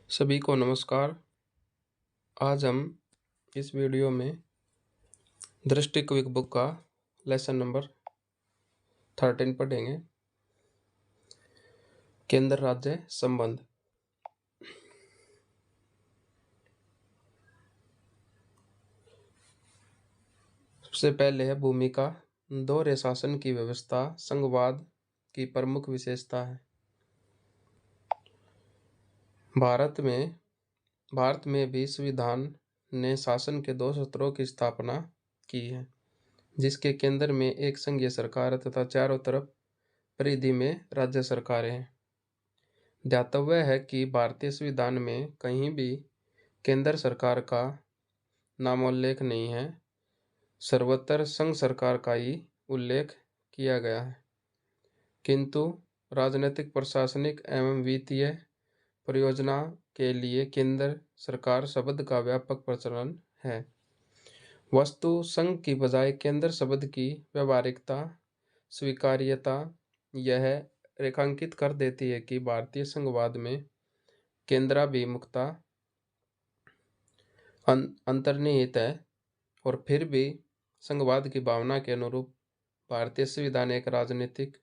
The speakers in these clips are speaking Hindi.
सभी को नमस्कार। आज हम इस वीडियो में दृष्टि क्विक बुक का लेसन नंबर 13 पढ़ेंगे। केंद्र राज्य संबंध। सबसे पहले है भूमिका। दोहरे शासन की व्यवस्था संघवाद की प्रमुख विशेषता है। भारत में भी संविधान ने शासन के दो स्तरों की स्थापना की है, जिसके केंद्र में एक संघीय सरकार तथा चारों तरफ परिधि में राज्य सरकारें हैं। ध्यातव्य है कि भारतीय संविधान में कहीं भी केंद्र सरकार का नामोल्लेख नहीं है, सर्वत्र संघ सरकार का ही उल्लेख किया गया है। किंतु राजनीतिक, प्रशासनिक एवं वित्तीय परियोजना के लिए केंद्र सरकार शब्द का व्यापक प्रचलन है। वस्तु संघ की बजाय केंद्र शब्द की व्यावहारिकता स्वीकार्यता यह रेखांकित कर देती है कि भारतीय संघवाद में केंद्राभिमुखता अंतर्निहित है, और फिर भी संघवाद की भावना के अनुरूप भारतीय संविधान एक राजनीतिक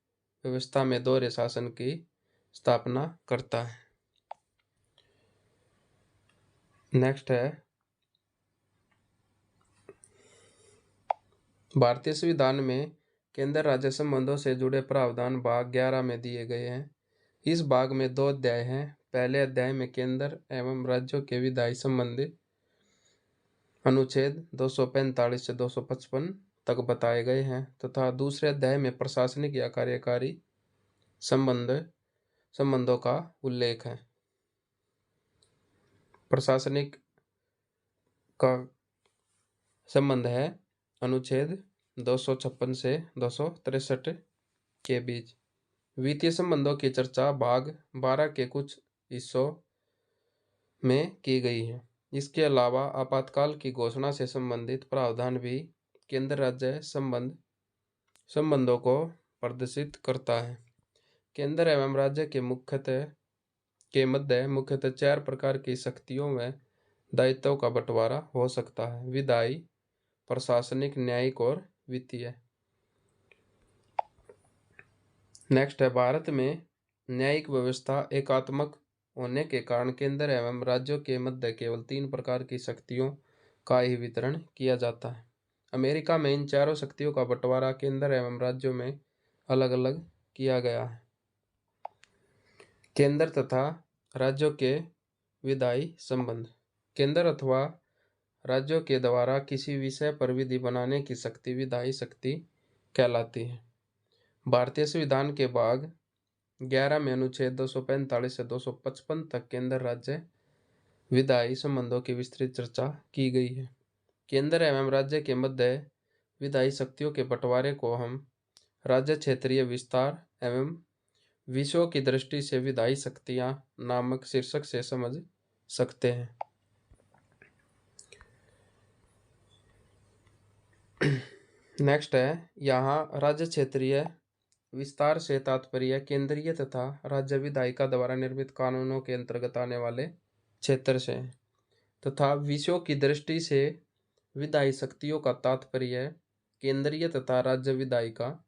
व्यवस्था में दोहरे शासन की स्थापना करता है। नेक्स्ट है भारतीय संविधान में केंद्र राज्य संबंधों से जुड़े प्रावधान भाग 11 में दिए गए हैं। इस भाग में 2 अध्याय हैं। पहले अध्याय में केंद्र एवं राज्यों के विधायी संबंध अनुच्छेद 245 से 255 तक बताए गए हैं, तथा दूसरे अध्याय में प्रशासनिक या कार्यकारी संबंधों का उल्लेख है। प्रशासनिक का संबंध है अनुच्छेद 256 से 263 के बीच। वित्तीय संबंधों की चर्चा भाग 12 के कुछ हिस्सों में की गई है। इसके अलावा आपातकाल की घोषणा से संबंधित प्रावधान भी केंद्र राज्य संबंधों को प्रदर्शित करता है। केंद्र एवं राज्य के मध्य मुख्यतः 4 प्रकार की शक्तियों व दायित्वों का बंटवारा हो सकता है: विधायी, प्रशासनिक, न्यायिक और वित्तीय। नेक्स्ट है भारत में न्यायिक व्यवस्था एकात्मक होने के कारण केंद्र एवं राज्यों के मध्य केवल 3 प्रकार की शक्तियों का ही वितरण किया जाता है। अमेरिका में इन चारों शक्तियों का बंटवारा केंद्र एवं राज्यों में अलग अलग किया गया है। केंद्र तथा राज्यों के विधायी संबंध। केंद्र अथवा राज्यों के द्वारा किसी विषय पर विधि बनाने की शक्ति विधायी शक्ति कहलाती है। भारतीय संविधान के भाग 11 में अनुच्छेद 245 से 255 तक केंद्र राज्य विधायी संबंधों की विस्तृत चर्चा की गई है। केंद्र एवं राज्य के मध्य विधायी शक्तियों के बंटवारे को हम राज्य क्षेत्रीय विस्तार एवं विषयों की दृष्टि से विधायी शक्तियां नामक शीर्षक से समझ सकते हैं। नेक्स्ट है, यहाँ राज्य क्षेत्रीय विस्तार से तात्पर्य केंद्रीय तथा राज्य विधायिका द्वारा निर्मित कानूनों के अंतर्गत आने वाले क्षेत्र से है, तथा विषयों की दृष्टि से विधायी शक्तियों का तात्पर्य केंद्रीय तथा राज्य विधायिका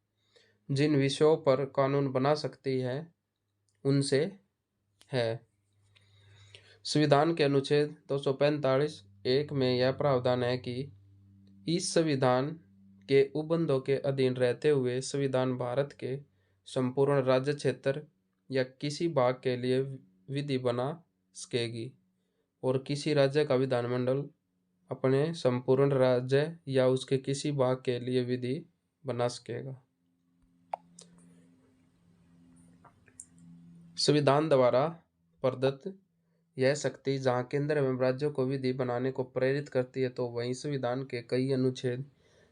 जिन विषयों पर कानून बना सकती है उनसे है। संविधान के अनुच्छेद 245(1) में यह प्रावधान है कि इस संविधान के उपबंधों के अधीन रहते हुए संविधान भारत के संपूर्ण राज्य क्षेत्र या किसी भाग के लिए विधि बना सकेगी, और किसी राज्य का विधानमंडल अपने संपूर्ण राज्य या उसके किसी भाग के लिए विधि बना सकेगा। संविधान द्वारा प्रदत्त यह शक्ति जहाँ केंद्र एवं राज्यों को विधि बनाने को प्रेरित करती है, तो वहीं संविधान के कई अनुच्छेद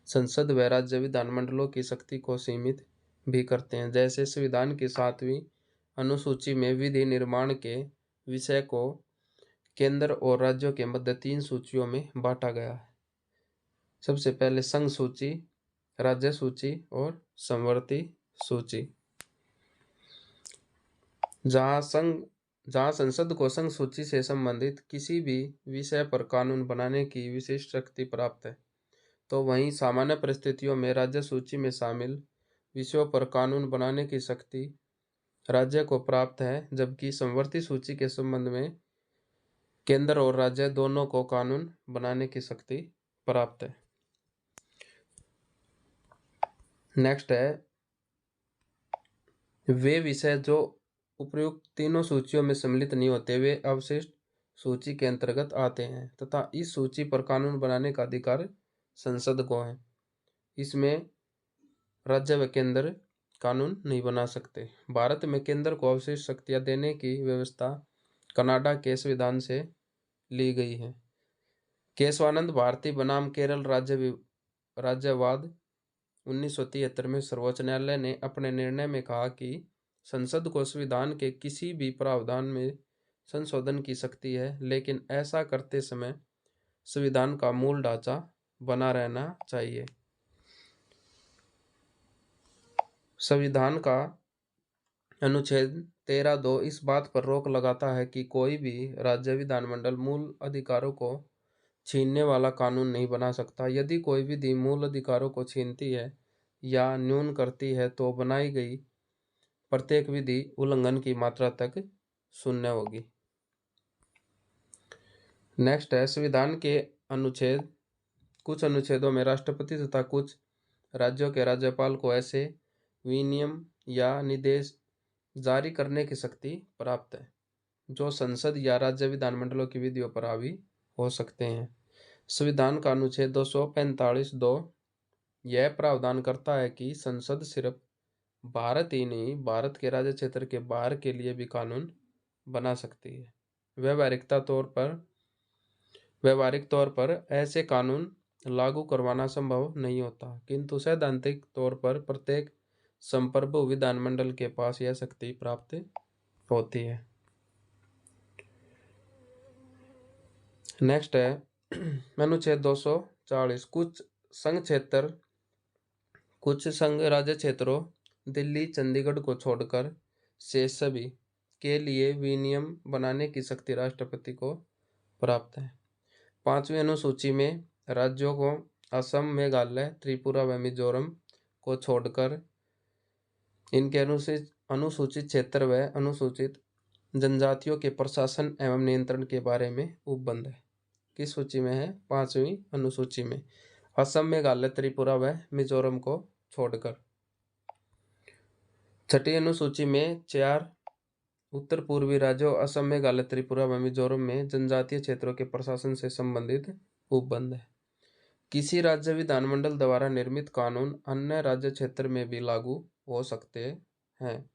संसद व राज्य विधानमंडलों की शक्ति को सीमित भी करते हैं। जैसे संविधान की 7वीं अनुसूची में विधि निर्माण के विषय को केंद्र और राज्यों के मध्य 3 सूचियों में बांटा गया है। सबसे पहले संघ सूची, राज्य सूची और समवर्ती सूची। जहाँ संघ जहाँ संसद को संघ सूची से संबंधित किसी भी विषय पर कानून बनाने की विशेष शक्ति प्राप्त है, तो वहीं सामान्य परिस्थितियों में राज्य सूची में शामिल विषयों पर कानून बनाने की शक्ति राज्य को प्राप्त है, जबकि समवर्ती सूची के संबंध में केंद्र और राज्य दोनों को कानून बनाने की शक्ति प्राप्त है। नेक्स्ट है, वे विषय जो उपयुक्त तीनों सूचियों में सम्मिलित नहीं होते वे अवशिष्ट सूची के अंतर्गत आते हैं तथा इस सूची पर कानून बनाने का अधिकार संसद को है। इसमें राज्य व केंद्र कानून नहीं बना सकते। भारत में केंद्र को अवशिष्ट शक्तियां देने की व्यवस्था कनाडा के संविधान से ली गई है। केशवानंद भारती बनाम केरल राज्यवाद 1973 में सर्वोच्च न्यायालय ने अपने निर्णय में कहा कि संसद को संविधान के किसी भी प्रावधान में संशोधन की शक्ति है, लेकिन ऐसा करते समय संविधान का मूल ढांचा बना रहना चाहिए। संविधान का अनुच्छेद 13(2) इस बात पर रोक लगाता है कि कोई भी राज्य विधानमंडल मूल अधिकारों को छीनने वाला कानून नहीं बना सकता। यदि कोई विधि मूल अधिकारों को छीनती है या न्यून करती है तो बनाई गई प्रत्येक विधि उल्लंघन की मात्रा तक शून्य होगी। नेक्स्ट है, संविधान के कुछ अनुच्छेदों में राष्ट्रपति तथा कुछ राज्यों के राज्यपाल को ऐसे विनियम या निर्देश जारी करने की शक्ति प्राप्त है जो संसद या राज्य विधानमंडलों की विधियों पर हावी हो सकते हैं। संविधान का अनुच्छेद 245(2) यह प्रावधान करता है कि संसद सिर्फ भारत ही नहीं, भारत के राज्य क्षेत्र के बाहर के लिए भी कानून बना सकती है। व्यवहारिक तौर पर ऐसे कानून लागू करवाना संभव नहीं होता, किंतु सैद्धांतिक तौर पर प्रत्येक संप्रभु विधानमंडल के पास यह शक्ति प्राप्त होती है। नेक्स्ट है, अनुच्छेद 240 कुछ संघ राज्य क्षेत्रों दिल्ली, चंडीगढ़ को छोड़कर शेष सभी के लिए विनियम बनाने की शक्ति राष्ट्रपति को प्राप्त है। 5वीं अनुसूची में राज्यों को असम, मेघालय, त्रिपुरा व मिजोरम को छोड़कर इनके अनुसूचित क्षेत्र व अनुसूचित जनजातियों के प्रशासन एवं नियंत्रण के बारे में उपबंध है। किस सूची में है? 5वीं अनुसूची में। असम, मेघालय, त्रिपुरा व मिजोरम को छोड़कर। 6ठी अनुसूची में 4 उत्तर पूर्वी राज्यों असम, मेघालय, त्रिपुरा व मिजोरम में जनजातीय क्षेत्रों के प्रशासन से संबंधित उपबंध है। किसी राज्य विधानमंडल द्वारा निर्मित कानून अन्य राज्य क्षेत्र में भी लागू हो सकते हैं,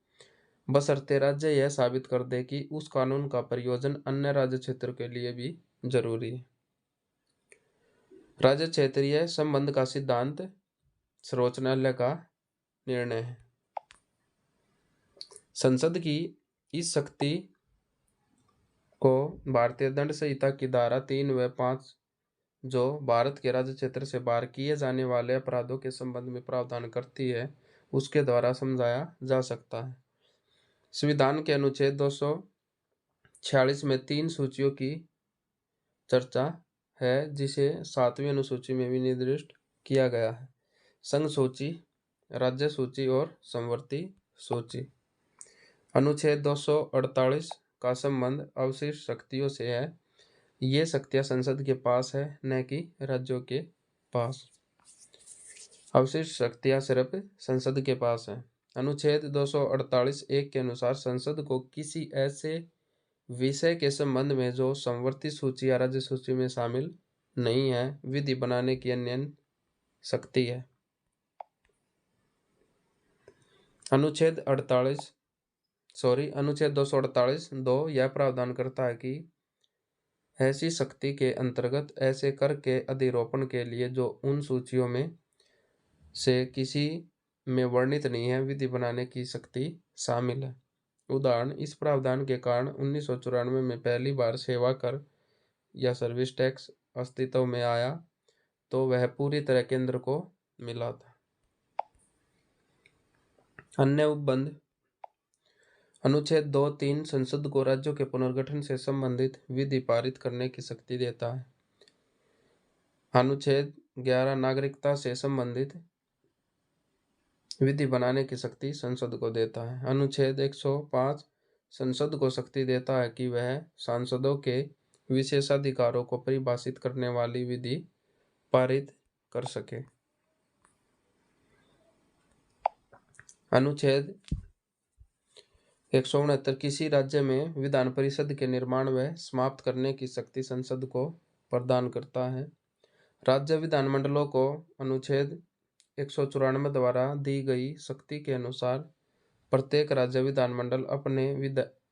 बशर्ते राज्य यह साबित कर दे कि उस कानून का प्रयोजन अन्य राज्य क्षेत्र के लिए भी जरूरी है। राज्य क्षेत्रीय संबंध का सिद्धांत सर्वोच्च न्यायालय का निर्णय है। संसद की इस शक्ति को भारतीय दंड संहिता की धारा 3 व 5 जो भारत के राज्य क्षेत्र से बाहर किए जाने वाले अपराधों के संबंध में प्रावधान करती है, उसके द्वारा समझाया जा सकता है। संविधान के अनुच्छेद 246 में 3 सूचियों की चर्चा है, जिसे 7वीं अनुसूची में भी निर्दिष्ट किया गया है: संघ सूची, राज्य सूची और समवर्ती सूची। अनुच्छेद 248 का संबंध अवशिष्ट शक्तियों से है। ये शक्तियां संसद के पास है, न कि राज्यों के पास। अवशिष्ट शक्तियां सिर्फ संसद के पास है। अनुच्छेद 248(1) के अनुसार संसद को किसी ऐसे विषय के संबंध में जो समवर्ती सूची या राज्य सूची में शामिल नहीं है, विधि बनाने की अन्य शक्ति है। अनुच्छेद 248(2) यह प्रावधान करता है कि ऐसी शक्ति के अंतर्गत ऐसे कर के अधिरोपण के लिए जो उन सूचियों में से किसी में वर्णित नहीं है, विधि बनाने की शक्ति शामिल है। उदाहरण, इस प्रावधान के कारण 1994 में पहली बार सेवा कर या सर्विस टैक्स अस्तित्व में आया, तो वह पूरी तरह केंद्र को मिला था। अन्य उपबंध अनुच्छेद 2(3) संसद को राज्यों के पुनर्गठन से संबंधित विधि पारित करने की शक्ति देता है। अनुच्छेद 11 नागरिकता से संबंधित विधि बनाने की शक्ति संसद को देता है। अनुच्छेद 105 संसद को शक्ति देता है कि वह सांसदों के विशेषाधिकारों को परिभाषित करने वाली विधि पारित कर सके। अनुच्छेद 169 किसी राज्य में विधान परिषद के निर्माण व समाप्त करने की शक्ति संसद को प्रदान करता है। राज्य विधानमंडलों को अनुच्छेद 194 द्वारा दी गई शक्ति के अनुसार प्रत्येक राज्य विधानमंडल अपने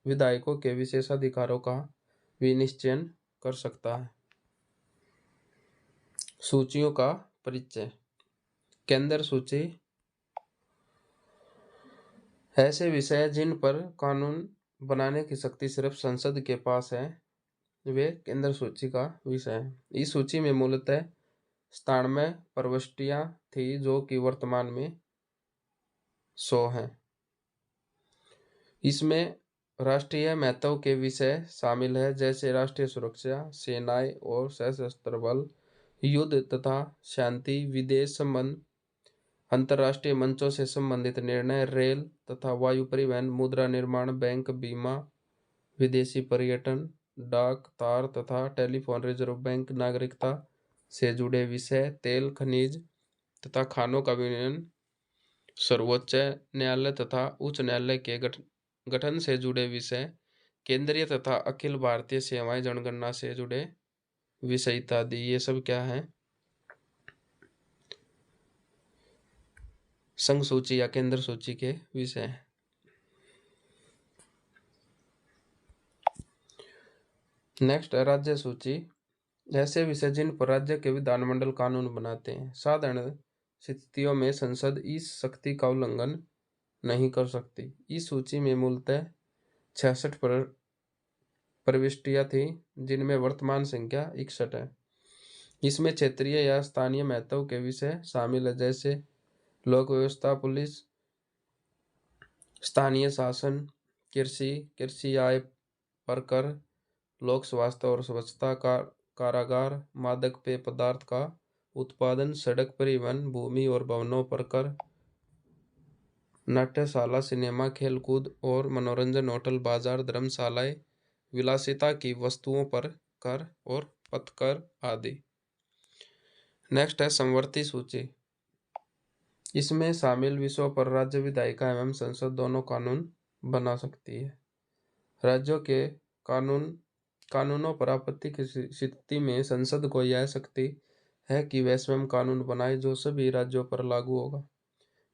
विधायकों के विशेषाधिकारों का विनिश्चय कर सकता है। सूचियों का परिचय। केंद्र सूची ऐसे विषय जिन पर कानून बनाने की शक्ति सिर्फ संसद के पास है, वे केंद्र सूची का विषय है। इस सूची में मूलतः 97 प्रविष्टियां थी जो कि वर्तमान में 100 हैं। इसमें राष्ट्रीय महत्व के विषय शामिल है जैसे राष्ट्रीय सुरक्षा, सेनाएं और सशस्त्र बल, युद्ध तथा शांति, विदेश संबंध, अंतर्राष्ट्रीय मंचों से संबंधित निर्णय, रेल तथा वायु परिवहन, मुद्रा निर्माण, बैंक, बीमा, विदेशी पर्यटन, डाक, तार तथा टेलीफोन, रिजर्व बैंक, नागरिकता से जुड़े विषय, तेल, खनिज तथा खानों का विनियमन, सर्वोच्च न्यायालय तथा उच्च न्यायालय के गठन से जुड़े विषय, केंद्रीय तथा अखिल भारतीय सेवाएं जनगणना से जुड़े विषय इत्यादि। ये सब क्या है? संघ सूची या केंद्र सूची के विषय हैं। नेक्स्ट है राज्य सूची। ऐसे विषय जिन पर राज्य के विधानमंडल कानून बनाते हैं। साधारण स्थितियों में संसद इस शक्ति का उल्लंघन नहीं कर सकती। इस सूची में मूलतः 66 प्रविष्टियां थी जिनमें वर्तमान संख्या 61 है। इसमें क्षेत्रीय या स्थानीय महत्व के विषय शामिल है जैसे लोक व्यवस्था, पुलिस, स्थानीय शासन, कृषि, कृषि आय पर कर, लोक स्वास्थ्य और स्वच्छता, कारागार, मादक पेय पदार्थ का उत्पादन, सड़क परिवहन, भूमि और भवनों पर कर, नाट्यशाला, सिनेमा, खेलकूद और मनोरंजन, होटल, बाजार, धर्मशालाएं, विलासिता की वस्तुओं पर कर और पथकर आदि। नेक्स्ट है समवर्ती सूची। इसमें शामिल विषयों पर राज्य विधायिका एवं संसद दोनों कानून बना सकती है। राज्यों के कानूनों पर आपत्ति की स्थिति में संसद को यह शक्ति है कि वह स्वयं कानून बनाए जो सभी राज्यों पर लागू होगा।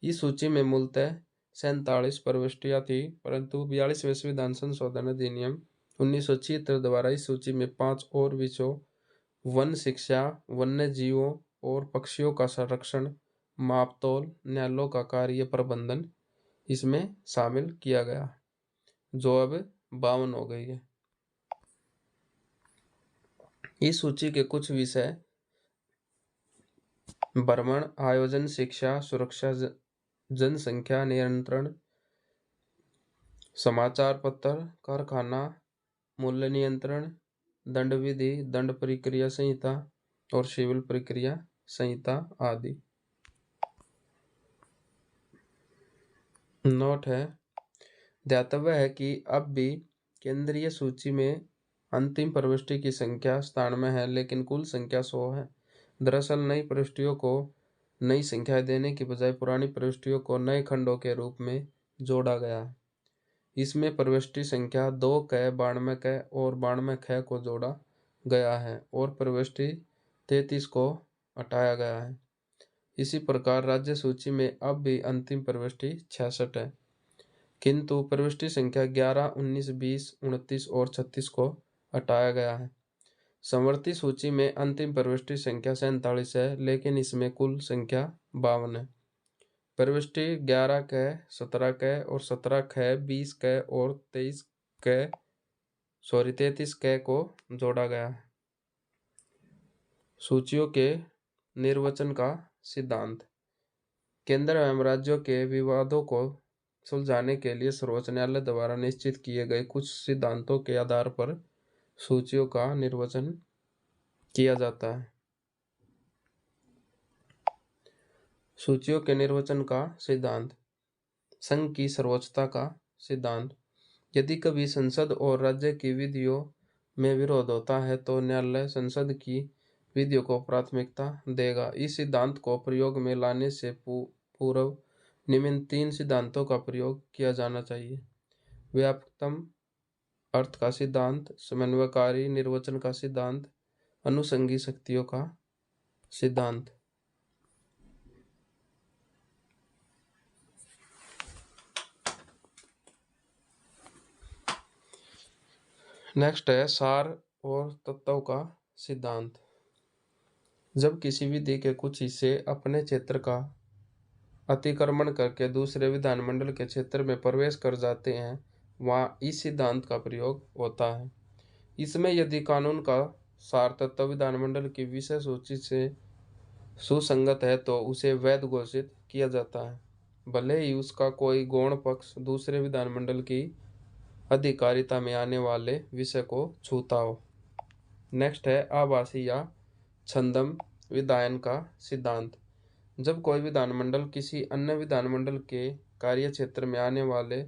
इस सूची में मूलतः 47 प्रविष्टियां थी, परंतु 42वें संविधान संशोधन अधिनियम 1976 द्वारा इस सूची में 5 और विषयों वन शिक्षा, वन्य जीवों और पक्षियों का संरक्षण, मापतौल, न्यायालयों का कार्य प्रबंधन इसमें शामिल किया गया, जो अब 52 हो गई है। इस सूची के कुछ विषय भ्रमण, आयोजन, शिक्षा, सुरक्षा, जनसंख्या नियंत्रण, समाचार पत्र, कारखाना, मूल्य नियंत्रण, दंड विधि, दंड प्रक्रिया संहिता और सिविल प्रक्रिया संहिता आदि। नोट है, ध्यातव्य है कि अब भी केंद्रीय सूची में अंतिम प्रविष्टि की संख्या 97 है, लेकिन कुल संख्या 100 है। दरअसल नई प्रविष्टियों को नई संख्या देने की बजाय पुरानी प्रविष्टियों को नए खंडों के रूप में जोड़ा गया है। इसमें प्रविष्टि संख्या 2 क, 92 क और 92 ख को जोड़ा गया है और प्रविष्टि 33 को हटाया गया है। इसी प्रकार राज्य सूची में अब भी अंतिम प्रविष्टि 66 है, किंतु प्रविष्टि संख्या 11, 19, 20, 29 और 36 को हटाया गया है। समवर्ती सूची में अंतिम प्रविष्टि संख्या 47 है, लेकिन इसमें कुल संख्या 52 है। प्रविष्टि 11 क, 17 क और 17 ख, 20 क और 33 क को जोड़ा गया है। सूचियों के निर्वचन का सिद्धांत। केंद्र एवं राज्यों के विवादों को सुलझाने के लिए सर्वोच्च न्यायालय द्वारा निश्चित किए गए कुछ सिद्धांतों के आधार पर सूचियों का निर्वाचन किया जाता है। सूचियों के निर्वाचन का सिद्धांत। संघ की सर्वोच्चता का सिद्धांत। यदि कभी संसद और राज्य की विधियों में विरोध होता है तो न्यायालय संसद की विधियों को प्राथमिकता देगा। इस सिद्धांत को प्रयोग में लाने से पूर्व निम्न 3 सिद्धांतों का प्रयोग किया जाना चाहिए। व्यापकतम अर्थ का सिद्धांत, समन्वयकारी निर्वचन का सिद्धांत, अनुषंगी शक्तियों का सिद्धांत। नेक्स्ट है सार और तत्वों का सिद्धांत। जब किसी विधि के कुछ हिस्से अपने क्षेत्र का अतिक्रमण करके दूसरे विधानमंडल के क्षेत्र में प्रवेश कर जाते हैं, वहाँ इस सिद्धांत का प्रयोग होता है। इसमें यदि कानून का सार तत्व विधानमंडल की विषय सूची से सुसंगत है तो उसे वैध घोषित किया जाता है, भले ही उसका कोई गौण पक्ष दूसरे विधानमंडल की अधिकारिता में आने वाले विषय को छूता हो। नेक्स्ट है आभासी या छंदम विधायन का सिद्धांत। जब कोई विधानमंडल किसी अन्य विधानमंडल के कार्य क्षेत्र में आने वाले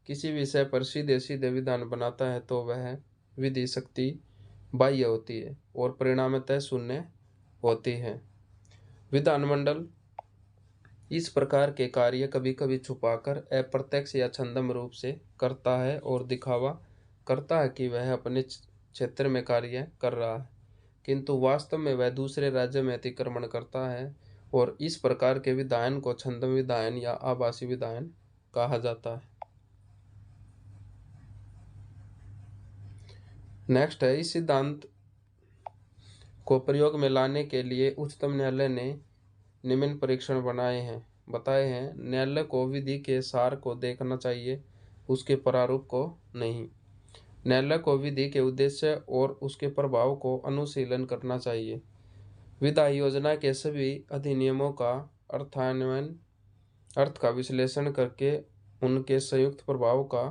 किसी विषय पर सीधे सीधे विधान बनाता है तो वह विधि शक्ति बाह्य होती है और परिणामतः शून्य होती है। विधानमंडल इस प्रकार के कार्य कभी कभी छुपाकर अप्रत्यक्ष या छंदम रूप से करता है और दिखावा करता है कि वह अपने क्षेत्र में कार्य कर रहा है, किंतु वास्तव में वह दूसरे राज्य में अतिक्रमण करता है और इस प्रकार के विधायन को छंदम विधायन या आभासी विधायन कहा जाता है। नेक्स्ट है इस सिद्धांत को प्रयोग में लाने के लिए उच्चतम न्यायालय ने निम्न परीक्षण बताए हैं। न्यायालय को विधि के सार को देखना चाहिए, उसके प्रारूप को नहीं। न्यायालय को विधि के उद्देश्य और उसके प्रभाव को अनुशीलन करना चाहिए। विधायी योजना के सभी अधिनियमों का अर्थान्वयन, अर्थ का विश्लेषण करके उनके संयुक्त प्रभाव का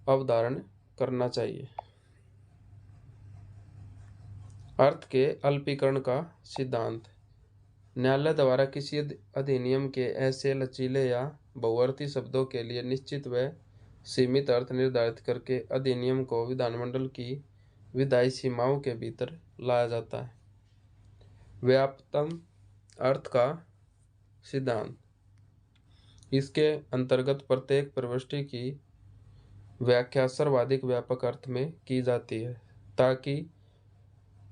अवधारण करना चाहिए। अर्थ के अल्पीकरण का सिद्धांत। न्यायालय द्वारा किसी अधिनियम के ऐसे लचीले या बहुअर्थी शब्दों के लिए निश्चित व सीमित अर्थ निर्धारित करके अधिनियम को विधानमंडल की विधायी सीमाओं के भीतर लाया जाता है। व्यापकतम अर्थ का सिद्धांत। इसके अंतर्गत प्रत्येक प्रविष्टि की व्याख्या सर्वाधिक व्यापक अर्थ में की जाती है ताकि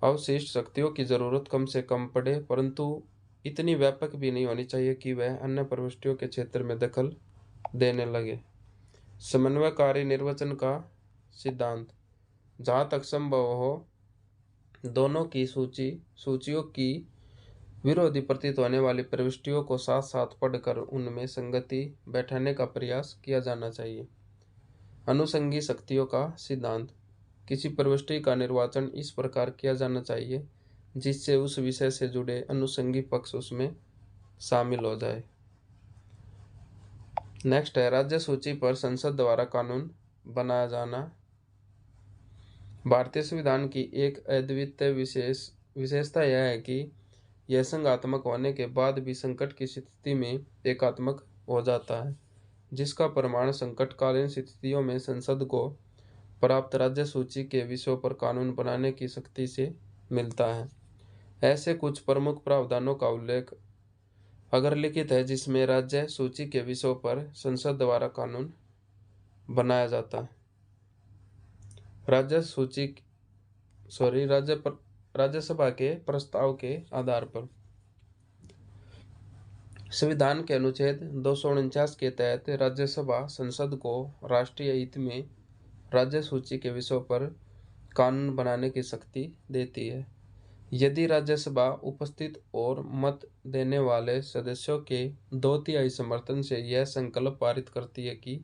अवशिष्ट शक्तियों की जरूरत कम से कम पड़े, परंतु इतनी व्यापक भी नहीं होनी चाहिए कि वह अन्य प्रविष्टियों के क्षेत्र में दखल देने लगे। समन्वयकारी निर्वचन का सिद्धांत। जहाँ तक संभव हो दोनों की सूचियों की विरोधी प्रतीत होने वाली प्रविष्टियों को साथ साथ पढ़कर उनमें संगति बैठाने का प्रयास किया जाना चाहिए। अनुषंगी शक्तियों का सिद्धांत। किसी प्रविष्टि का निर्वाचन इस प्रकार किया जाना चाहिए जिससे उस विषय से जुड़े अनुषंगी पक्ष उसमें शामिल हो जाए। नेक्स्ट है राज्य सूची पर संसद द्वारा कानून बनाया जाना। भारतीय संविधान की एक अद्वितीय विशेषता यह है कि यह संघात्मक होने के बाद भी संकट की स्थिति में एकात्मक हो जाता है, जिसका प्रमाण संकटकालीन स्थितियों में संसद को प्राप्त राज्य सूची के विषयों पर कानून बनाने की शक्ति से मिलता है। ऐसे कुछ प्रमुख प्रावधानों का उल्लेख अगर लिखित है जिसमें राज्य सूची के विषयों पर संसद द्वारा कानून बनाया जाता है। राज्यसभा के प्रस्ताव के आधार पर संविधान के अनुच्छेद 249 के तहत राज्यसभा संसद को राष्ट्रीय हित में राज्य सूची के विषयों पर कानून बनाने की शक्ति देती है। यदि राज्यसभा उपस्थित और मत देने वाले सदस्यों के 2/3 समर्थन से यह संकल्प पारित करती है कि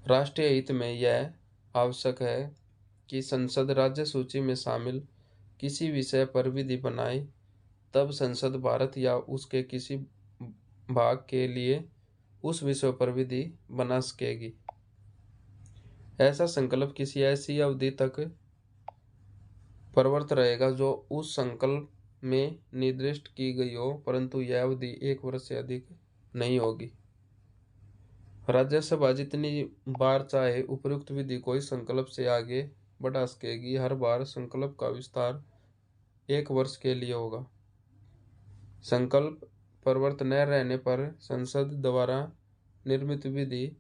राष्ट्रीय हित में यह आवश्यक है कि संसद राज्य सूची में शामिल किसी विषय पर विधि बनाए, तब संसद भारत या उसके किसी भाग के लिए उस विषय पर विधि बना सकेगी। ऐसा संकल्प किसी ऐसी अवधि तक प्रवर्त रहेगा जो उस संकल्प में निर्दिष्ट की गई हो, परंतु यह अवधि 1 वर्ष से अधिक नहीं होगी। राज्यसभा जितनी बार चाहे उपयुक्त विधि को इस संकल्प से आगे बढ़ा सकेगी। हर बार संकल्प का विस्तार 1 वर्ष के लिए होगा। संकल्प प्रवर्त न रहने पर संसद द्वारा निर्मित विधि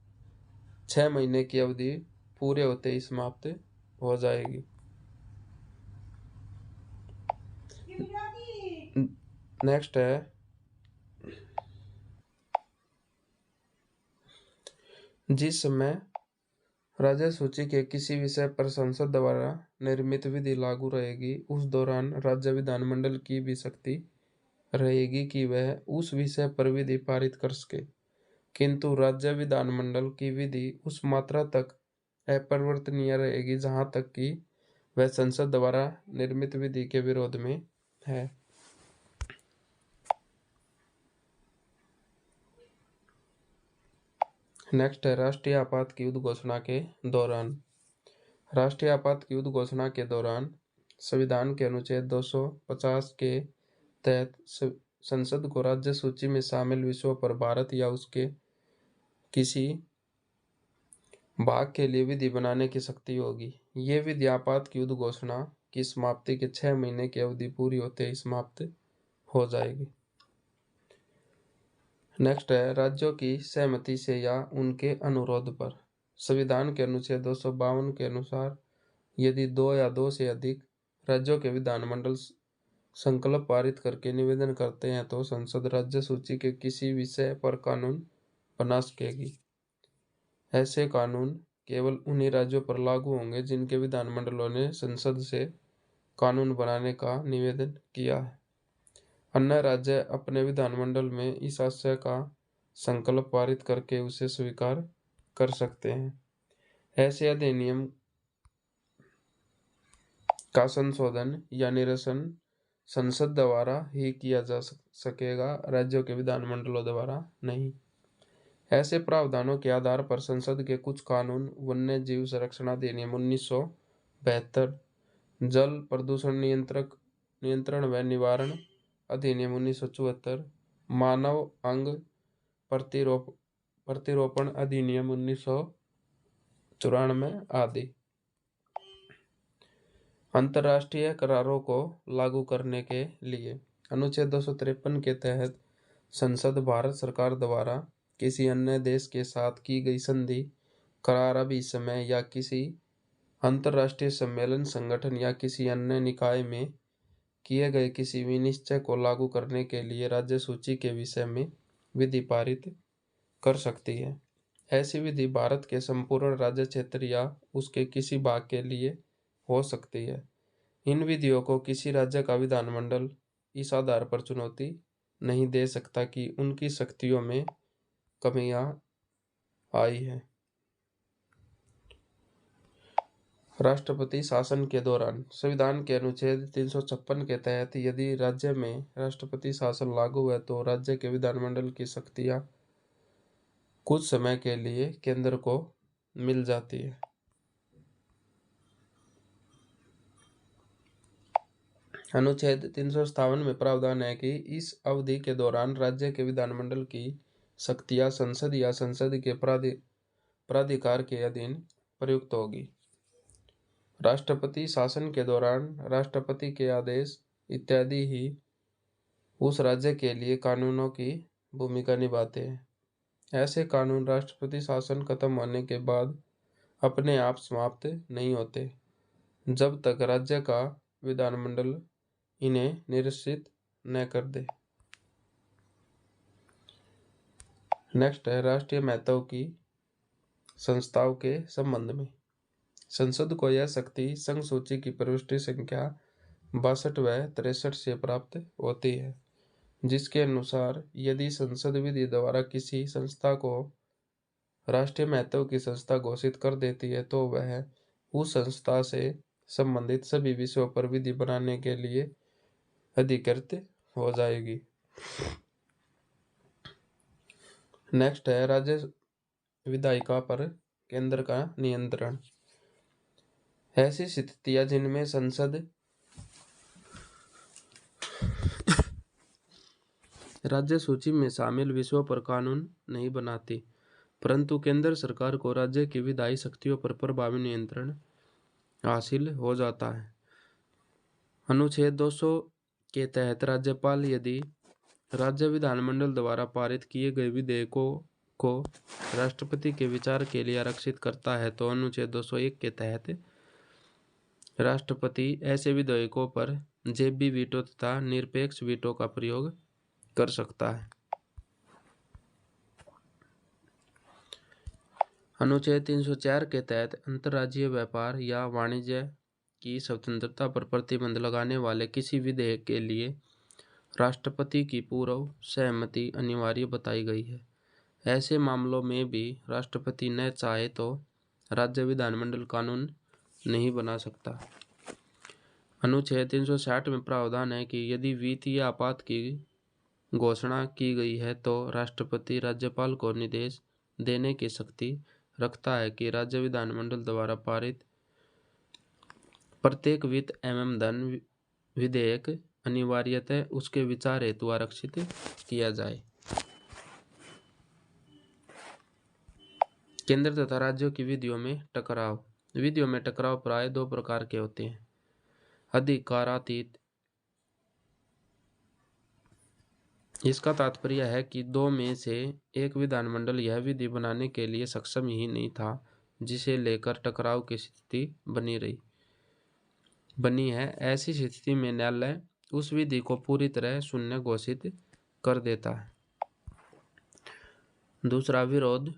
6 महीने की अवधि पूरे होते ही समाप्त हो जाएगी। नेक्स्ट है, जिस समय राज्य सूची के किसी विषय पर संसद द्वारा निर्मित विधि लागू रहेगी, उस दौरान राज्य विधानमंडल की भी शक्ति रहेगी कि वह उस विषय पर विधि पारित कर सके, किंतु राज्य विधानमंडल की विधि उस मात्रा तक अपरिवर्तनीय रहेगी जहां तक कि वह संसद द्वारा निर्मित विधि के विरोध में है। नेक्स्ट है, राष्ट्रीय आपात की उद्घोषणा के दौरान। राष्ट्रीय आपात की उद्घोषणा के दौरान संविधान के अनुच्छेद 250 के तहत संसद को राज्य सूची में शामिल विषयों पर भारत या उसके किसी भाग के लिए विधि बनाने की शक्ति होगी। ये विधि आपात की उद्घोषणा की समाप्ति के 6 महीने की अवधि पूरी होते ही समाप्त हो जाएगी। नेक्स्ट है, राज्यों की सहमति से या उनके अनुरोध पर। संविधान के अनुच्छेद 252 के अनुसार यदि 2 या 2 से अधिक राज्यों के विधानमंडल संकल्प पारित करके निवेदन करते हैं तो संसद राज्य सूची के किसी विषय पर कानून बना सकेगी। ऐसे कानून केवल उन्हीं राज्यों पर लागू होंगे जिनके विधानमंडलों ने संसद से कानून बनाने का निवेदन किया है। अन्य राज्य अपने विधानमंडल में इस आशय का संकल्प पारित करके उसे स्वीकार कर सकते हैं। ऐसे अधिनियम का संशोधन या निरसन संसद द्वारा ही किया जा सकेगा, राज्यों के विधानमंडलों द्वारा नहीं। ऐसे प्रावधानों के आधार पर संसद के कुछ कानून वन्य जीव संरक्षण अधिनियम 1972, जल प्रदूषण नियंत्रण व निवारण अधिनियम 1974, मानव अंग प्रतिरोपण अधिनियम 1994 आदि। अंतर्राष्ट्रीय करारों को लागू करने के लिए अनुच्छेद 253 के तहत संसद भारत सरकार द्वारा किसी अन्य देश के साथ की गई संधि, करार, अभिसमय या किसी अंतर्राष्ट्रीय सम्मेलन, संगठन या किसी अन्य निकाय में किए गए किसी भी निश्चय को लागू करने के लिए राज्य सूची के विषय में विधि पारित कर सकती है। ऐसी विधि भारत के संपूर्ण राज्य क्षेत्र या उसके किसी भाग के लिए हो सकती है। इन विधियों को किसी राज्य का विधानमंडल इस आधार पर चुनौती नहीं दे सकता कि उनकी शक्तियों में कमियां आई है। राष्ट्रपति शासन के दौरान संविधान के अनुच्छेद 356 के तहत यदि राज्य में राष्ट्रपति शासन लागू है तो राज्य के विधानमंडल की शक्तियां कुछ समय के लिए केंद्र को मिल जाती है। अनुच्छेद 357 में प्रावधान है कि इस अवधि के दौरान राज्य के विधानमंडल की शक्तियां संसद या संसद के प्राधिकार के अधीन प्रयुक्त होगी। राष्ट्रपति शासन के दौरान राष्ट्रपति के आदेश इत्यादि ही उस राज्य के लिए कानूनों की भूमिका निभाते हैं। ऐसे कानून राष्ट्रपति शासन खत्म होने के बाद अपने आप समाप्त नहीं होते जब तक राज्य का विधानमंडल इन्हें निरसित न कर दे। नेक्स्ट है, राष्ट्रीय महत्व की संस्थाओं के संबंध में। संसद को यह शक्ति संघ सूची की प्रविष्टि संख्या 62 व 63 से प्राप्त होती है, जिसके अनुसार यदि संसद विधि द्वारा किसी संस्था को राष्ट्रीय महत्व की संस्था घोषित कर देती है तो वह उस संस्था से संबंधित सभी विषयों पर विधि बनाने के लिए अधिकृत हो जाएगी। नेक्स्ट है राज्य विधायिका पर केंद्र का नियंत्रण। ऐसी स्थितियां जिनमें संसद राज्य सूची में शामिल विषयों पर कानून नहीं बनाती, परंतु केंद्र सरकार को राज्य की विधायी शक्तियों पर प्रभावी नियंत्रण हासिल हो जाता है। अनुच्छेद 200 के तहत राज्यपाल यदि राज्य विधानमंडल द्वारा पारित किए गए विधेयकों को राष्ट्रपति के विचार के लिए आरक्षित करता है तो अनुच्छेद 201 के तहत राष्ट्रपति ऐसे विधेयकों पर जेबी वीटो तथा निरपेक्ष वीटो का प्रयोग कर सकता है। अनुच्छेद 304 के तहत अंतर्राज्यीय व्यापार या वाणिज्य की स्वतंत्रता पर प्रतिबंध लगाने वाले किसी विधेयक के लिए राष्ट्रपति की पूर्व सहमति अनिवार्य बताई गई है। ऐसे मामलों में भी राष्ट्रपति न चाहे तो राज्य विधानमंडल कानून नहीं बना सकता। अनुच्छेद 360 में प्रावधान है कि यदि वित्तीय आपात की घोषणा की गई है तो राष्ट्रपति राज्यपाल को निर्देश देने की शक्ति रखता है कि राज्य विधानमंडल द्वारा पारित प्रत्येक वित्त एवं धन विधेयक अनिवार्यतः उसके विचार हेतु आरक्षित किया जाए। केंद्र तथा राज्यों की विधियों में टकराव। विधियों में टकराव प्राय दो प्रकार के होते हैं। अधिकारातीत, इसका तात्पर्य है कि दो में से एक विधानमंडल यह विधि बनाने के लिए सक्षम ही नहीं था जिसे लेकर टकराव की स्थिति बनी है। ऐसी स्थिति में न्यायालय उस विधि को पूरी तरह शून्य घोषित कर देता है। दूसरा, विरोध।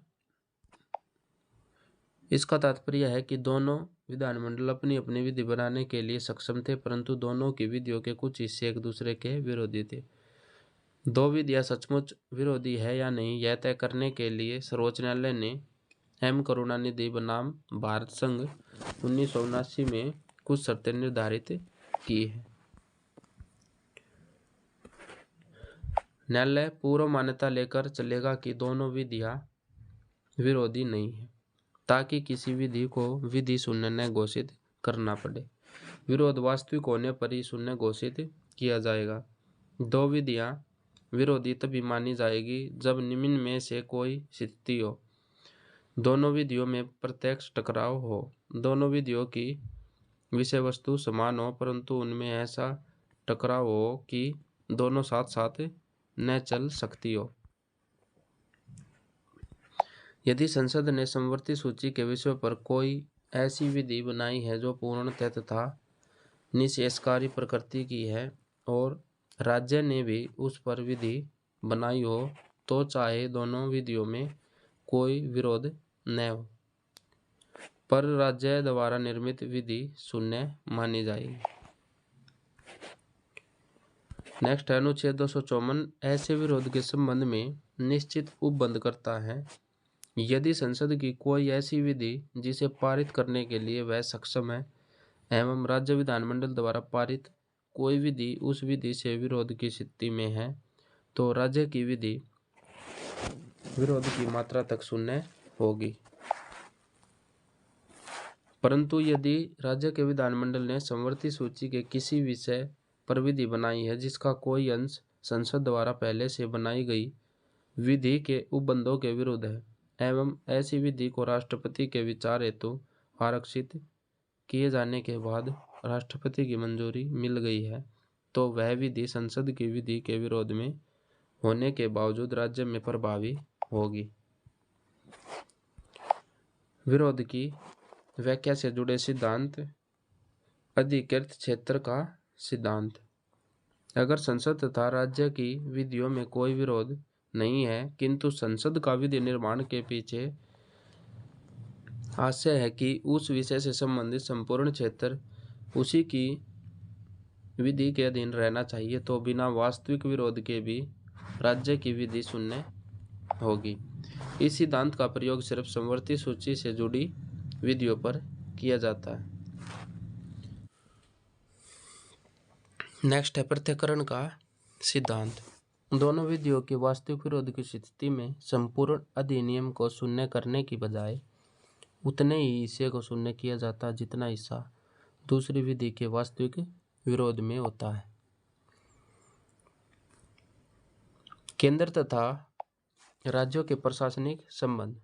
इसका तात्पर्य है कि दोनों विधानमंडल अपनी अपनी विधि बनाने के लिए सक्षम थे, परंतु दोनों की विधियों के कुछ हिस्से एक दूसरे के विरोधी थे। दो विधियां सचमुच विरोधी है या नहीं यह तय करने के लिए सर्वोच्च न्यायालय ने एम करुणानिधि बनाम भारत संघ 1979 में कुछ शर्तें निर्धारित की है। न्यायालय पूर्व मान्यता लेकर चलेगा कि दोनों विधियां विरोधी नहीं है, ताकि किसी विधि को विधि शून्य न घोषित करना पड़े। विरोध वास्तविक होने पर ही शून्य घोषित किया जाएगा। दो विधियां विरोधी तभी मानी जाएगी जब निम्न में से कोई स्थिति हो। दोनों विधियों में प्रत्यक्ष टकराव हो, दोनों विधियों की विषय वस्तु समान हो, परंतु उनमें ऐसा टकराव हो कि दोनों साथ साथ न चल सकती हो। यदि संसद ने समवर्ती सूची के विषयों पर कोई ऐसी विधि बनाई है जो पूर्णतः तथा निषेधकारी प्रकृति की है और राज्य ने भी उस पर विधि बनाई हो, तो चाहे दोनों विधियों में कोई विरोध न हो, पर राज्य द्वारा निर्मित विधि शून्य मानी जाएगी। नेक्स्ट, अनुच्छेद 254 ऐसे विरोध के संबंध में निश्चित उपबंध करता है। यदि संसद की कोई ऐसी विधि जिसे पारित करने के लिए वह सक्षम है एवं राज्य विधानमंडल द्वारा पारित कोई विधि उस विधि से विरोध की स्थिति में है, तो राज्य की विधि विरोध की मात्रा तक शून्य होगी। परंतु यदि राज्य के विधानमंडल ने समवर्ती सूची के किसी विषय पर विधि बनाई है जिसका कोई अंश संसद द्वारा पहले से बनाई गई विधि के उपबंधों के विरुद्ध है एवं ऐसी विधि को राष्ट्रपति के विचार हेतु आरक्षित किए जाने के बाद राष्ट्रपति की मंजूरी मिल गई है, तो वह विधि संसद की विधि के विरोध में होने के बावजूद राज्य में प्रभावी होगी। विरोध की व्याख्या से जुड़े सिद्धांत। अधिकृत क्षेत्र का सिद्धांत। अगर संसद तथा राज्य की विधियों में कोई विरोध नहीं है, किंतु संसद का विधि निर्माण के पीछे आशय है कि उस विषय से संबंधित संपूर्ण क्षेत्र उसी की विधि के अधीन रहना चाहिए, तो बिना वास्तविक विरोध के भी राज्य की विधि शून्य होगी। इस सिद्धांत का प्रयोग सिर्फ समवर्ती सूची से जुड़ी विधियों पर किया जाता है। नेक्स्ट है पृथक्करण का सिद्धांत। दोनों विधियों के वास्तविक विरोध की स्थिति में संपूर्ण अधिनियम को शून्य करने की बजाय उतने ही हिस्से को शून्य किया जाता है जितना हिस्सा दूसरी विधि के वास्तविक विरोध में होता है। केंद्र तथा राज्यों के प्रशासनिक संबंध।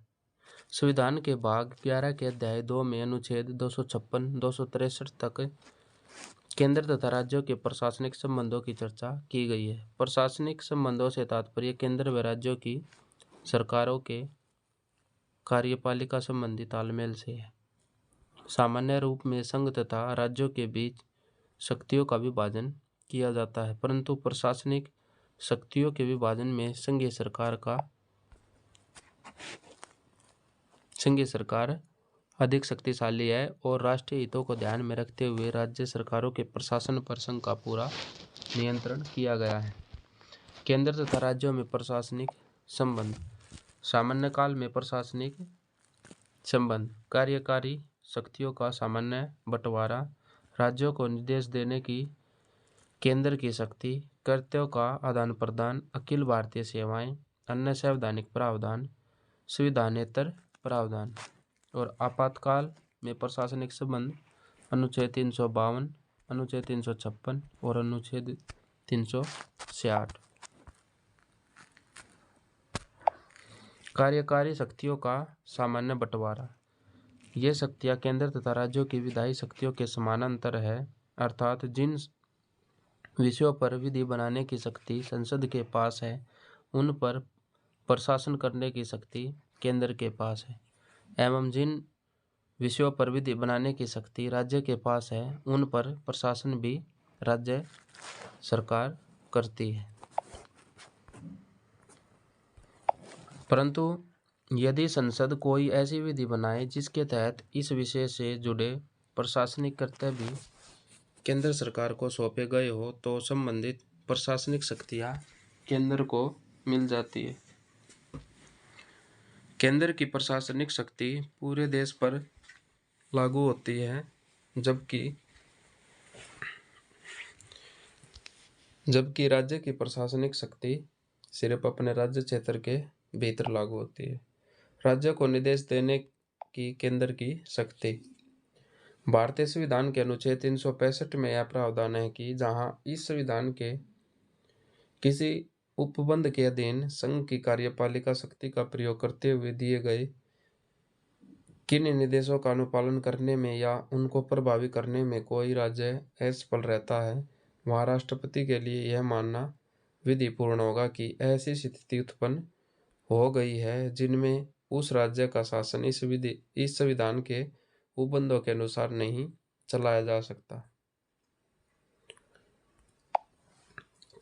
संविधान के भाग 11 के अध्याय 2 में अनुच्छेद 256-263 तक केंद्र तथा राज्यों के प्रशासनिक संबंधों की चर्चा की गई है। प्रशासनिक संबंधों से तात्पर्य केंद्र व राज्यों की सरकारों के कार्यपालिका संबंधी तालमेल से है। सामान्य रूप में संघ तथा राज्यों के बीच शक्तियों का विभाजन किया जाता है, परंतु प्रशासनिक शक्तियों के विभाजन में संघीय सरकार अधिक शक्तिशाली है और राष्ट्रीय हितों को ध्यान में रखते हुए राज्य सरकारों के प्रशासन पर संघ का पूरा नियंत्रण किया गया है। केंद्र तथा राज्यों में प्रशासनिक संबंध। सामान्य काल में प्रशासनिक संबंध कार्यकारी शक्तियों का सामान्य बंटवारा, राज्यों को निर्देश देने की केंद्र की शक्ति, कर्तव्यों का आदान प्रदान, अखिल भारतीय सेवाएं, अन्य संवैधानिक प्रावधान, संविधानेतर प्रावधान। और आपातकाल में प्रशासनिक संबंध अनुच्छेद 352, अनुच्छेद 356 और अनुच्छेद 366। कार्यकारी शक्तियों का सामान्य बंटवारा। ये शक्तियाँ केंद्र तथा राज्यों की विधायी शक्तियों के समानांतर है, अर्थात जिन विषयों पर विधि बनाने की शक्ति संसद के पास है उन पर प्रशासन करने की शक्ति केंद्र के पास है, एवं जिन विषयों पर विधि बनाने की शक्ति राज्य के पास है उन पर प्रशासन भी राज्य सरकार करती है। परंतु यदि संसद कोई ऐसी विधि बनाए जिसके तहत इस विषय से जुड़े प्रशासनिक कर्तव्य भी केंद्र सरकार को सौंपे गए हो तो संबंधित प्रशासनिक शक्तियाँ केंद्र को मिल जाती है। केंद्र की प्रशासनिक शक्ति पूरे देश पर लागू होती है, जबकि राज्य की प्रशासनिक शक्ति सिर्फ अपने राज्य क्षेत्र के भीतर लागू होती है। राज्य को निर्देश देने की केंद्र की शक्ति। भारतीय संविधान के अनुच्छेद 365 में यह प्रावधान है कि जहां इस संविधान के किसी उपबंध के अधीन संघ की कार्यपालिका शक्ति का प्रयोग करते हुए दिए गए किन निर्देशों का अनुपालन करने में या उनको प्रभावी करने में कोई राज्य असफल रहता है, वहाँ राष्ट्रपति के लिए यह मानना विधिपूर्ण होगा कि ऐसी स्थिति उत्पन्न हो गई है जिनमें उस राज्य का शासन इस संविधान के उपबंधों के अनुसार नहीं चलाया जा सकता।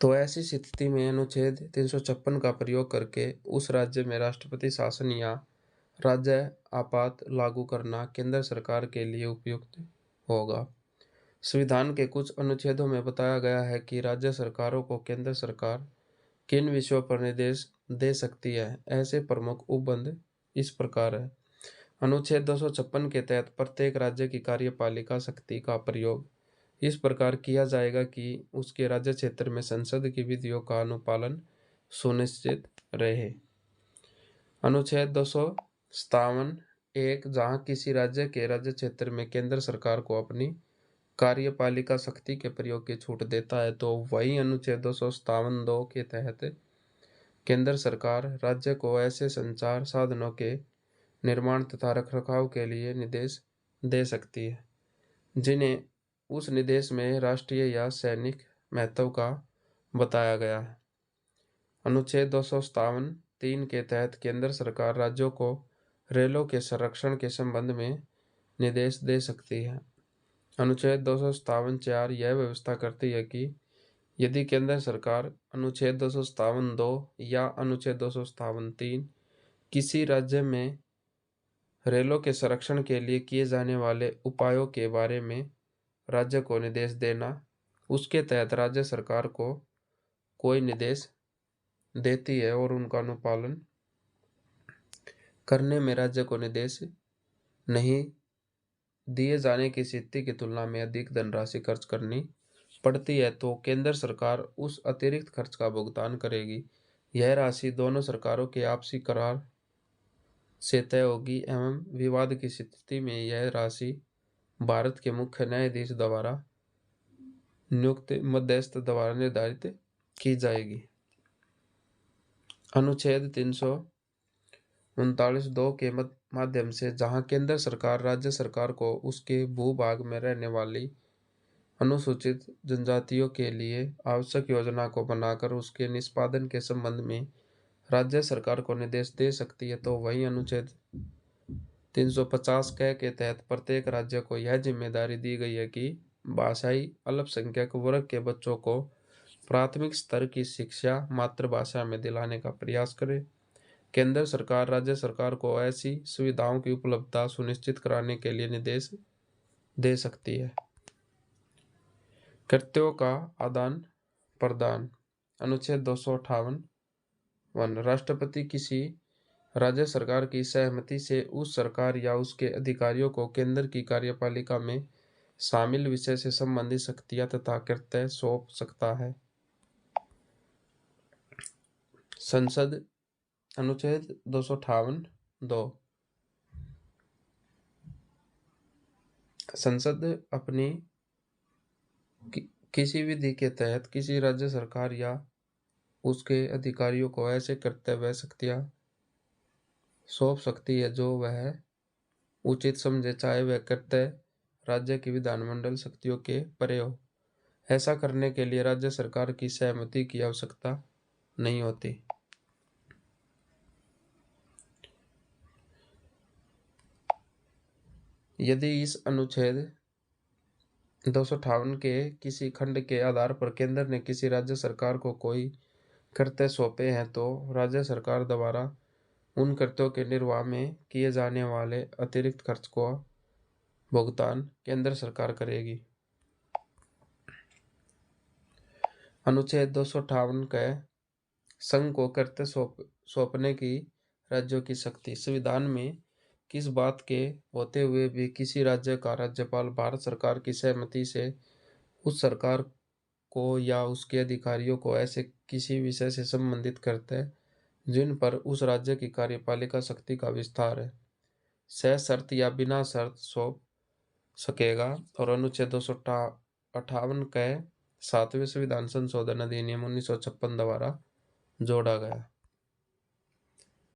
तो ऐसी स्थिति में अनुच्छेद 356 का प्रयोग करके उस राज्य में राष्ट्रपति शासन या राज्य आपात लागू करना केंद्र सरकार के लिए उपयुक्त होगा। संविधान के कुछ अनुच्छेदों में बताया गया है कि राज्य सरकारों को केंद्र सरकार किन विषयों पर निर्देश दे सकती है। ऐसे प्रमुख उपबंध इस प्रकार है। अनुच्छेद 256 के तहत प्रत्येक राज्य की कार्यपालिका शक्ति का प्रयोग इस प्रकार किया जाएगा कि उसके राज्य क्षेत्र में संसद की विधियों का अनुपालन सुनिश्चित रहे। अनुच्छेद 257 एक, जहाँ किसी राज्य के राज्य क्षेत्र में केंद्र सरकार को अपनी कार्यपालिका शक्ति के प्रयोग की छूट देता है तो वही अनुच्छेद 257(2) के तहत केंद्र सरकार राज्य को ऐसे संचार साधनों के निर्माण तथा रखरखाव के लिए निर्देश दे सकती है जिन्हें उस निर्देश में राष्ट्रीय या सैनिक महत्व का बताया गया है। अनुच्छेद 257(3) के तहत केंद्र सरकार राज्यों को रेलों के संरक्षण के संबंध में निर्देश दे सकती है। अनुच्छेद 257(4) यह व्यवस्था करती है कि यदि केंद्र सरकार अनुच्छेद 257(2) या अनुच्छेद 257(3) किसी राज्य में रेलों के संरक्षण के लिए किए जाने वाले उपायों के बारे में राज्य को निर्देश देना, उसके तहत राज्य सरकार को कोई निर्देश देती है और उनका अनुपालन करने में राज्य को निर्देश नहीं दिए जाने की स्थिति की तुलना में अधिक धनराशि खर्च करनी पड़ती है तो केंद्र सरकार उस अतिरिक्त खर्च का भुगतान करेगी। यह राशि दोनों सरकारों के आपसी करार से तय होगी एवं विवाद की स्थिति में यह राशि भारत के मुख्य न्यायाधीश द्वारा नियुक्त मध्यस्थ द्वारा निर्धारित की जाएगी। अनुच्छेद 339(2) के माध्यम से जहां केंद्र सरकार राज्य सरकार को उसके भूभाग में रहने वाली अनुसूचित जनजातियों के लिए आवश्यक योजना को बनाकर उसके निष्पादन के संबंध में राज्य सरकार को निर्देश दे सकती है, तो वहीं अनुच्छेद 350 के तहत प्रत्येक राज्य को यह जिम्मेदारी दी गई है कि भाषाई अल्पसंख्यक वर्ग के बच्चों को प्राथमिक स्तर की शिक्षा मातृभाषा में दिलाने का प्रयास करे। केंद्र सरकार राज्य सरकार को ऐसी सुविधाओं की उपलब्धता सुनिश्चित कराने के लिए निर्देश दे सकती है। कृत्यों का आदान प्रदान। अनुच्छेद 258 राष्ट्रपति किसी राज्य सरकार की सहमति से उस सरकार या उसके अधिकारियों को केंद्र की कार्यपालिका में शामिल विषय से संबंधित शक्तियां तथा कृत्य सौंप सकता है। संसद। अनुच्छेद 258(2) संसद अपनी किसी विधि के तहत किसी राज्य सरकार या उसके अधिकारियों को ऐसे कृत्य व शक्तियां सौंप सकती है जो वह उचित समझे, चाहे वह कृत्य राज्य की विधानमंडल शक्तियों के परे हो। ऐसा करने के लिए राज्य सरकार की सहमति की आवश्यकता नहीं होती। यदि इस अनुच्छेद 258 के किसी खंड के आधार पर केंद्र ने किसी राज्य सरकार को कोई कृत्य सौंपे हैं तो राज्य सरकार द्वारा उन कृत्यों के निर्वाह में किए जाने वाले अतिरिक्त खर्च को भुगतान केंद्र सरकार करेगी। अनुच्छेद 258 के संघ को कृत्य सौंपने की राज्यों की शक्ति। संविधान में किस बात के होते हुए भी किसी राज्य का राज्यपाल भारत सरकार की सहमति से उस सरकार को या उसके अधिकारियों को ऐसे किसी विषय से संबंधित करते हैं जिन पर उस राज्य की कार्यपालिका शक्ति का विस्तार है, सशर्त या बिना शर्त सौंप सकेगा। और अनुच्छेद 258 के 7वें संविधान संशोधन अधिनियम 1956 द्वारा जोड़ा गया।